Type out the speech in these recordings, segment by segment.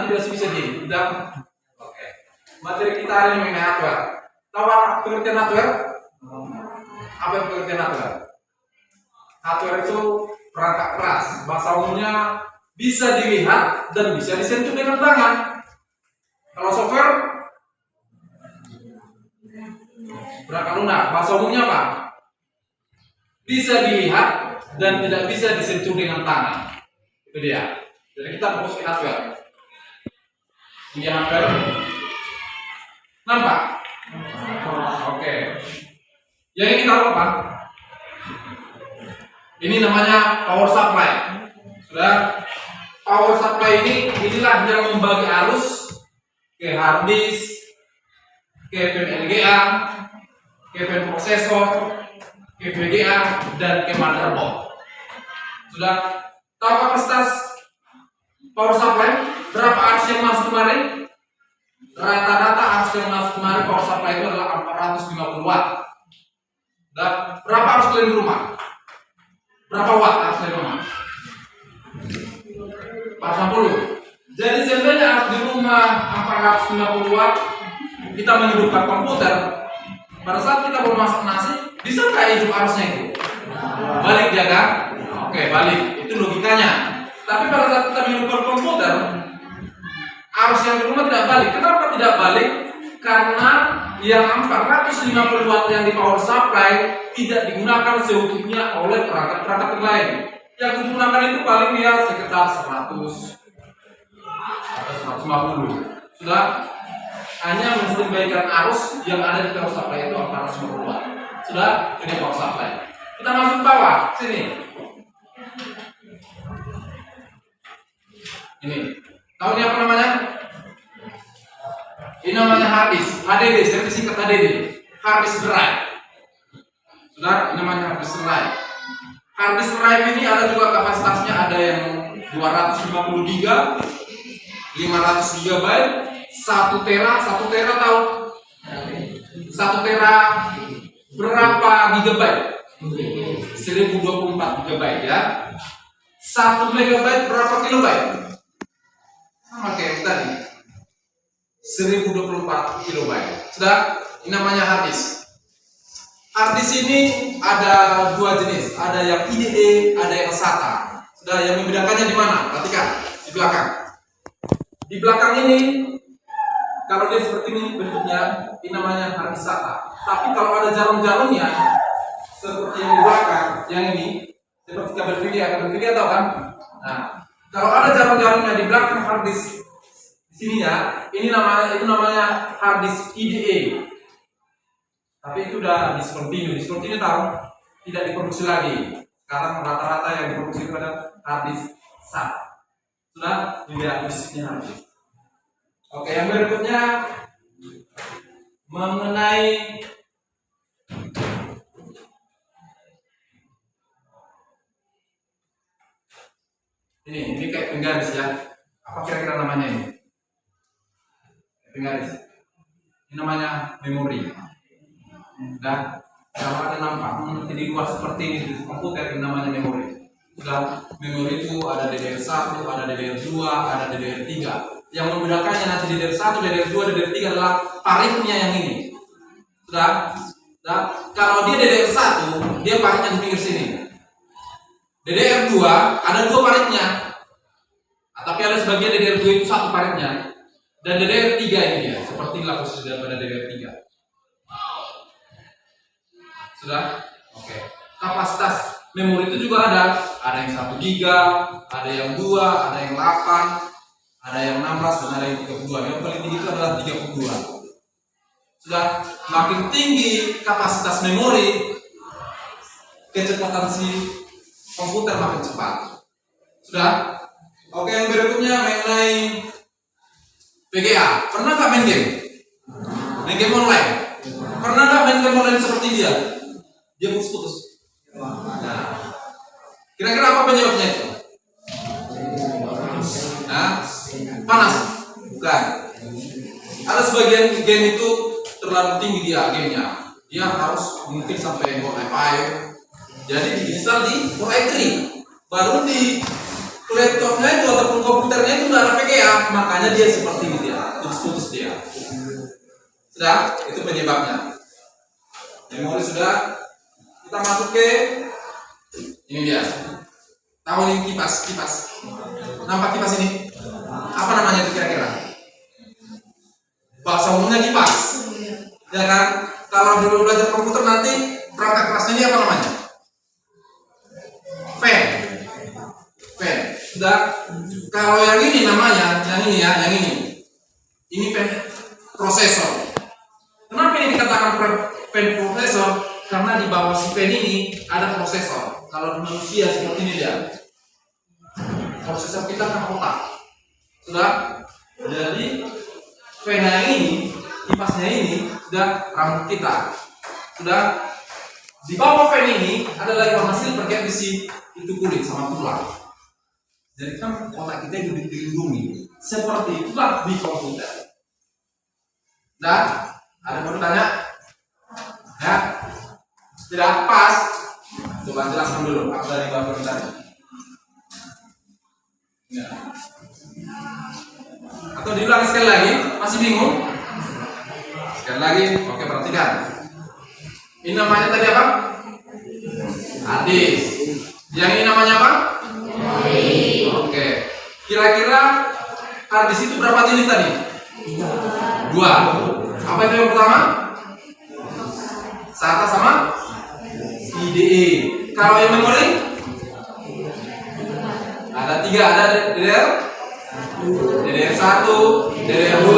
tidak bisa diundang. Oke. Materi kita hari ini mengenai hardware. Tahu apa pengertian hardware? Apa pengertian hardware? Hardware itu perangkat keras. Bahasa umumnya bisa dilihat dan bisa disentuh dengan tangan. Kalau software perangkat lunak. Bahasa umumnya apa? Bisa dilihat dan tidak bisa disentuh dengan tangan. Itu dia. Jadi kita fokus ke hardware. Ini hardware. Nampak? Oke. Yang ini tahu apa? Ini namanya power supply. Sudah. Power supply inilah yang membagi arus ke hard disk, ke VGA, ke prosesor, ke VGA dan ke motherboard. Sudah. Tahu kapasitas power supply? Berapa arus yang masuk kemarin? Rata-rata arus yang masuk kemarin power supply itu adalah 450 watt. Dan berapa arus kalian di rumah? Berapa watt arus di rumah? 450. Jadi sebenarnya arus di rumah 450 watt. Kita menghidupkan komputer. Pada saat kita mau masak nasi, bisa nggak hidup arusnya itu? Balik dia kan? Oke, balik. Itu logikanya. Tapi pada saat kita menghidupkan komputer, arus yang di rumah tidak balik. Kenapa tidak balik? Karena yang 450 watt yang di power supply tidak digunakan seutuhnya oleh perangkat-perangkat yang lain. Yang digunakan itu paling dia sekitar 100 atau 150. Sudah hanya menstandbykan arus yang ada di power supply itu 450 watt. Sudah, ini power supply. Kita masuk bawah sini. Ini. Tahu ini apa namanya? Ini namanya hard disk, HDD, saya singkat HDD, hard disk drive. Sudah, ini namanya hard disk drive. Hard disk drive ini ada juga kapasitasnya, ada yang 250 giga, 500 GB, 1 tera, 1 tera tahu? 1 tera berapa gigabyte? 1024 GB ya. 1 megabyte berapa kilobyte? Sama kayak tadi, 1024 kilobyte. Sudah, ini namanya hard disk. Hard disk ini ada dua jenis, ada yang IDE, ada yang SATA. Sudah, yang membedakannya di mana? Perhatikan di belakang. Di belakang ini, kalau dia seperti ini bentuknya, ini namanya hard disk SATA. Tapi kalau ada jarum-jarumnya, seperti yang di belakang, yang ini, seperti kabel VGA tahu kan? Nah, kalau ada jarum-jarumnya di belakang hard disk sininya, itu namanya hard disk IDE. Tapi itu udah discontinue tahu, tidak diproduksi lagi. Sekarang rata-rata yang diproduksi pada hard disk SATA. Sudah, dilihat fisiknya hard disk. Oke, yang berikutnya mengenai ini kayak penggaris ya. Apa kira-kira namanya ini? Penggaris. Ini namanya memori. Dan kalau ada nampak di luar seperti ini di komputer, ini namanya memori. Sudah, memori itu ada DDR1, ada DDR2, ada DDR3. Yang membedakannya nanti DDR1, DDR2, DDR3 adalah paritnya yang ini. Sudah. Kalau dia DDR1, dia paritnya di pinggir sini. DDR2 ada dua paritnya. Tapi ada sebagian DDR2 itu satu paritnya. Dan DDR3 ini dia, seperti inilah posisi pada DDR3. Sudah? Oke. Kapasitas memori itu juga ada yang 1 giga, ada yang 2, ada yang 8, ada yang 16 dan ada yang 32. Yang paling tinggi itu adalah 32. Sudah, makin tinggi kapasitas memori, kecepatan si komputer makin cepat. Sudah? Oke, yang berikutnya mengenai VGA. Pernah nggak main game? Main game online? Pernah nggak main game online seperti dia? Dia putus-putus. Nah, kira-kira apa penyebabnya itu? Nah, panas? Bukan. Ada sebagian game itu terlalu tinggi dia gamenya. Dia harus mungkin sampai Core i5. Jadi diinstal di Core i3. Baru di laptopnya itu ataupun komputernya itu nggak ada VGA. bengkak, makanya dia seperti ini dia, putus-putus dia. Sudah, itu penyebabnya. Memori sudah, kita masuk ke ini dia. Tahu ini kipas. Nampak kipas ini? Apa namanya itu kira-kira? Bahasa umumnya kipas. Ya kan? Kalau dulu belajar komputer nanti perangkat kerasnya ini apa namanya? Fan. Sudah. Kalau yang ini namanya, yang ini. Ini fan prosesor. Kenapa ini dikatakan fan prosesor? Karena di bawah si fan ini ada prosesor. Kalau di manusia seperti ini dia. Prosesor kita kan otak. Sudah. Jadi fan yang ini, kipasnya ini sudah rambut kita. Sudah. Di bawah fan ini ada lagi warna silver kayak besi itu kulit sama tulang. Jadi kan otak kita dilindungi. Seperti itulah di komputer. Nah, ada yang mau tanya? Ya? Tidak pas? Coba jelaskan dulu. Aku dari Bapak tadi. Ya. Atau diulang sekali lagi? Masih bingung? Sekali lagi. Oke, perhatikan. Ini namanya tadi apa? Hadis. Yang ini namanya apa? Oke. Kira-kira hadis itu berapa jenis tadi? 2. Apa itu yang pertama? SATA sama IDE. Kalau yang memori? Ada 3. Ada DDR1, DDR2,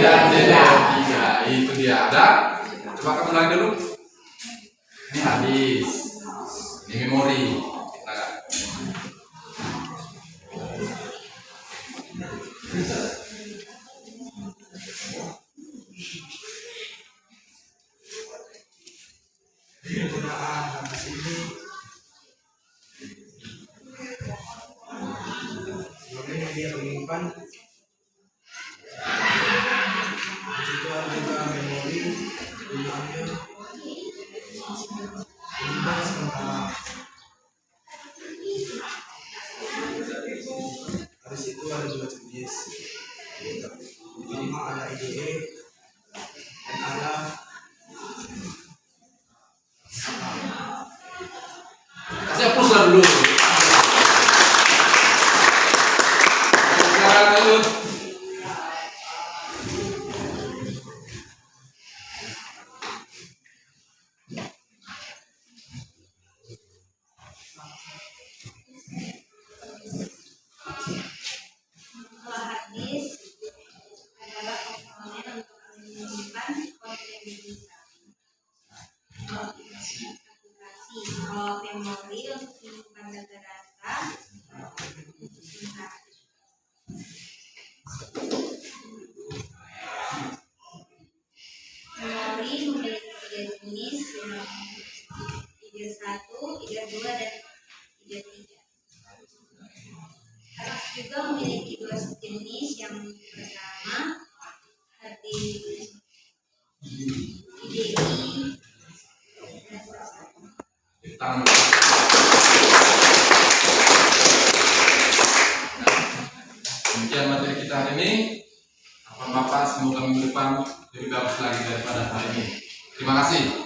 dan DDR3. Itu dia. Ada. Coba kamu ulang dulu. Ini hadis. Ini memori. Penggunaan hadis ini bagaimana dia menyimpan. Di situ ada juga memori gunanya menyimpan sementara. Hadis itu ada 2 jenis. Pertama ada IDE dan ada Kasih hapus lah dulu. Sekarang lanjut. Hadis adalah komponen untuk menyimpan konten digital. Kalau memori untuk menyimpan data-data. Memori memiliki 3 jenis, 3.1, 3.2, dan 3.3. Hadis juga memiliki 2 subjenis. Yang pertama hadis IDI. Demikian materi kita hari ini. Bapak semoga minggu depan lebih bagus lagi daripada hari ini. Terima kasih.